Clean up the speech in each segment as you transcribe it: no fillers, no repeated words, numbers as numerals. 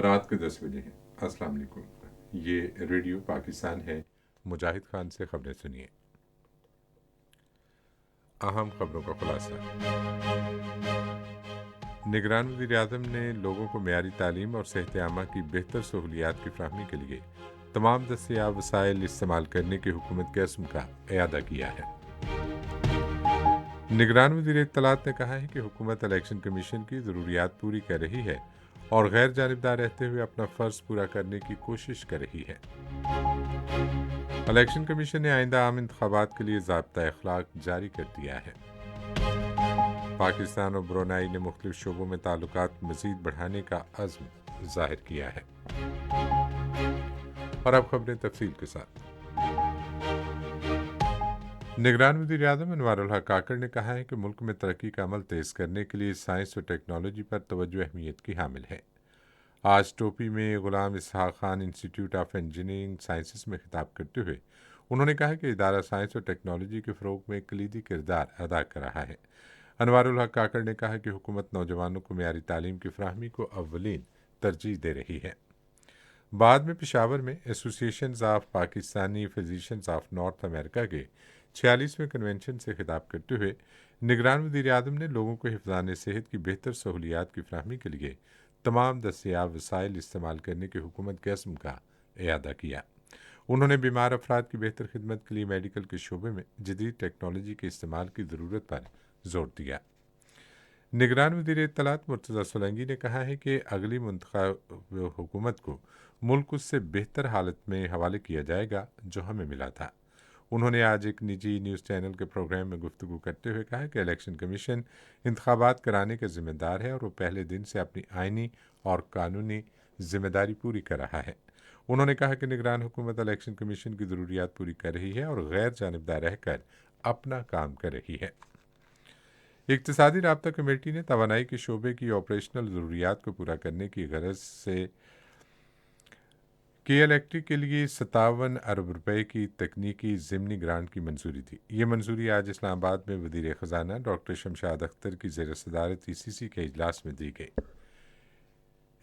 رات کے 10 بجے ہیں۔ السلام علیکم، یہ ریڈیو پاکستان ہے۔ مجاہد خان سے خبریں سنیے۔ اہم خبروں کا خلاصہ۔ نگران وزیر اعظم نے لوگوں کو معیاری تعلیم اور صحت عامہ کی بہتر سہولیات کی فراہمی کے لیے تمام دستیاب وسائل استعمال کرنے کی حکومت کے عزم کا اعادہ کیا ہے۔ نگران وزیر اطلاعات نے کہا ہے کہ حکومت الیکشن کمیشن کی ضروریات پوری کر رہی ہے اور غیر جانبدار رہتے ہوئے اپنا فرض پورا کرنے کی کوشش کر رہی ہے۔ الیکشن کمیشن نے آئندہ عام انتخابات کے لیے ضابطہ اخلاق جاری کر دیا ہے۔ پاکستان اور برونائی نے مختلف شعبوں میں تعلقات مزید بڑھانے کا عزم ظاہر کیا ہے۔ اور اب خبریں تفصیل کے ساتھ۔ نگران وزیر اعظم انوار الحق کاکڑ نے کہا ہے کہ ملک میں ترقی کا عمل تیز کرنے کے لیے سائنس اور ٹیکنالوجی پر توجہ اہمیت کی حامل ہے۔ آج ٹوپی میں غلام اسحاق خان انسٹی ٹیوٹ آف انجینئرنگ سائنسز میں خطاب کرتے ہوئے انہوں نے کہا کہ ادارہ سائنس اور ٹیکنالوجی کے فروغ میں کلیدی کردار ادا کر رہا ہے۔ انوار الحق کاکڑ نے کہا کہ حکومت نوجوانوں کو معیاری تعلیم کی فراہمی کو اولین ترجیح دے رہی ہے۔ بعد میں پشاور میں associations of Pakistani physicians of North America کے 46ویں کنونشن سے خطاب کرتے ہوئے نگران وزیر اعظم نے لوگوں کو حفظان صحت کی بہتر سہولیات کی فراہمی کے لیے تمام دستیاب وسائل استعمال کرنے کی حکومت کے عزم کا اعادہ کیا۔ انہوں نے بیمار افراد کی بہتر خدمت کے لیے میڈیکل کے شعبے میں جدید ٹیکنالوجی کے استعمال کی ضرورت پر زور دیا۔ نگران وزیر اطلاعات مرتضی سولنگی نے کہا ہے کہ اگلی منتخب حکومت کو ملک اس سے بہتر حالت میں حوالے کیا جائے گا جو ہمیں ملا تھا۔ انہوں نے آج ایک نجی نیوز چینل کے پروگرام میں گفتگو کرتے ہوئے کہا کہ الیکشن کمیشن انتخابات کرانے کا ذمہ دار ہے اور وہ پہلے دن سے اپنی آئینی اور قانونی ذمہ داری پوری کر رہا ہے۔ انہوں نے کہا کہ نگران حکومت الیکشن کمیشن کی ضروریات پوری کر رہی ہے اور غیر جانبدار رہ کر اپنا کام کر رہی ہے۔ اقتصادی رابطہ کمیٹی نے توانائی کے شعبے کی آپریشنل ضروریات کو پورا کرنے کی غرض سے کے الیکٹرک کے لیے 57 ارب روپے کی تکنیکی ضمنی گرانٹ کی منظوری دی۔ یہ منظوری آج اسلام آباد میں وزیر خزانہ ڈاکٹر شمشاد اختر کی زیر صدارت ای کے اجلاس میں دی گئی۔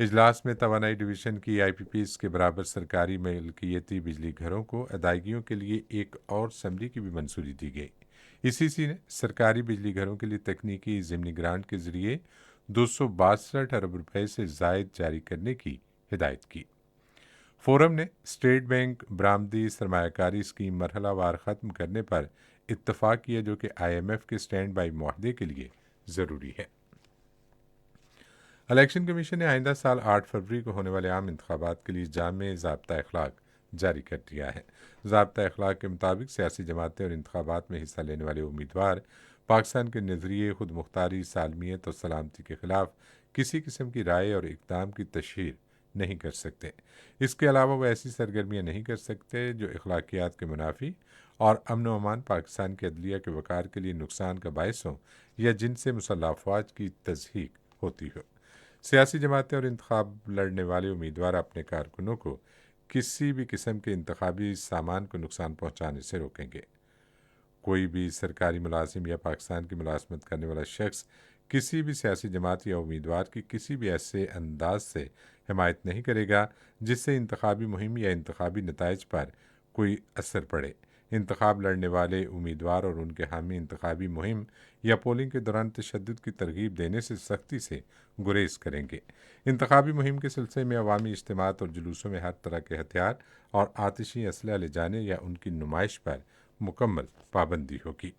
اجلاس میں توانائی ڈویژن کی آئی پی پیز کے برابر سرکاری ملکیتی بجلی گھروں کو ادائیگیوں کے لیے ایک اور سمری کی بھی منظوری دی گئی۔ ای نے سرکاری بجلی گھروں کے لیے تکنیکی ضمنی گرانٹ کے ذریعے 262 ارب روپے سے زائد جاری کرنے کی ہدایت کی۔ فورم نے اسٹیٹ بینک برآمدی سرمایہ کاری اسکیم مرحلہ وار ختم کرنے پر اتفاق کیا جو کہ آئی ایم ایف کے اسٹینڈ بائی معاہدے کے لیے ضروری ہے۔ الیکشن کمیشن نے آئندہ سال 8 فروری کو ہونے والے عام انتخابات کے لیے جامع ضابطہ اخلاق جاری کر دیا ہے۔ ضابطہ اخلاق کے مطابق سیاسی جماعتیں اور انتخابات میں حصہ لینے والے امیدوار پاکستان کے نظریے، خود مختاری، سالمیت اور سلامتی کے خلاف کسی قسم کی رائے اور اقدام کی تشہیر نہیں کر سکتے۔ اس کے علاوہ وہ ایسی سرگرمیاں نہیں کر سکتے جو اخلاقیات کے منافی اور امن و امان، پاکستان کے عدلیہ کے وقار کے لیے نقصان کا باعث ہوں یا جن سے مسلح افواج کی تضحیک ہوتی ہو۔ سیاسی جماعتیں اور انتخاب لڑنے والے امیدوار اپنے کارکنوں کو کسی بھی قسم کے انتخابی سامان کو نقصان پہنچانے سے روکیں گے۔ کوئی بھی سرکاری ملازم یا پاکستان کی ملازمت کرنے والا شخص کسی بھی سیاسی جماعت یا امیدوار کی کسی بھی ایسے انداز سے حمایت نہیں کرے گا جس سے انتخابی مہم یا انتخابی نتائج پر کوئی اثر پڑے۔ انتخاب لڑنے والے امیدوار اور ان کے حامی انتخابی مہم یا پولنگ کے دوران تشدد کی ترغیب دینے سے سختی سے گریز کریں گے۔ انتخابی مہم کے سلسلے میں عوامی اجتماعات اور جلوسوں میں ہر طرح کے ہتھیار اور آتشی اسلحہ لے جانے یا ان کی نمائش پر مکمل پابندی ہوگی۔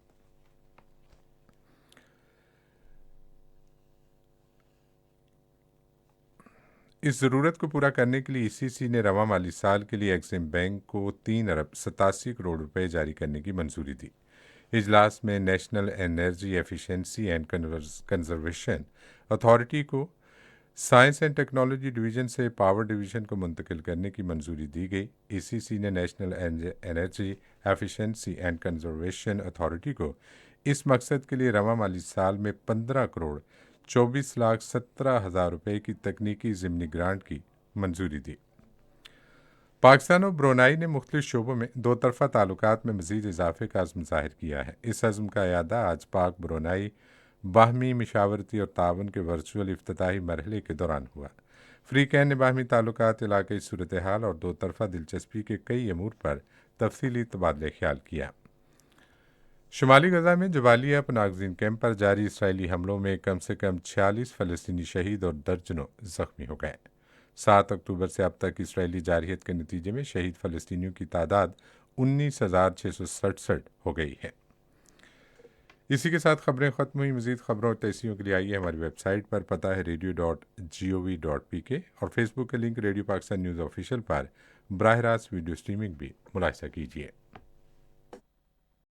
اس ضرورت کو پورا کرنے کے لیے ای نے رواں مالی سال کے لیے ایگزم بینک کو 3 ارب 87 کروڑ روپے جاری کرنے کی منظوری دی۔ اجلاس میں national energy efficiency and conservation authority کو سائنس اینڈ ٹیکنالوجی ڈویژن سے پاور ڈویژن کو منتقل کرنے کی منظوری دی گئی۔ ای نے national energy efficiency and conservation authority کو اس مقصد کے لیے رواں مالی سال میں 15 کروڑ 24,17,000 روپے کی تکنیکی ضمنی گرانٹ کی منظوری دی۔ پاکستان اور برونائی نے مختلف شعبوں میں دو طرفہ تعلقات میں مزید اضافے کا عزم ظاہر کیا ہے۔ اس عزم کا اعادہ آج پاک برونائی باہمی مشاورتی اور تعاون کے ورچوئل افتتاحی مرحلے کے دوران ہوا۔ فریقین نے باہمی تعلقات، علاقائی صورتحال اور دو طرفہ دلچسپی کے کئی امور پر تفصیلی تبادلہ خیال کیا۔ شمالی غزہ میں جبالیہ پناہ کیمپ پر جاری اسرائیلی حملوں میں کم سے کم 46 فلسطینی شہید اور درجنوں زخمی ہو گئے۔ 7 اکتوبر سے اب تک اسرائیلی جارحیت کے نتیجے میں شہید فلسطینیوں کی تعداد 19,667 ہو گئی ہے۔ اسی کے ساتھ خبریں ختم ہوئی۔ مزید خبروں اور تحریروں کے لیے آئیے ہماری ویب سائٹ پر، پتہ ہے radio.gov.pk، اور فیس بک کے link radio Pakistan news official پر براہ راست ویڈیو سٹریمنگ بھی ملاحظہ کیجیے۔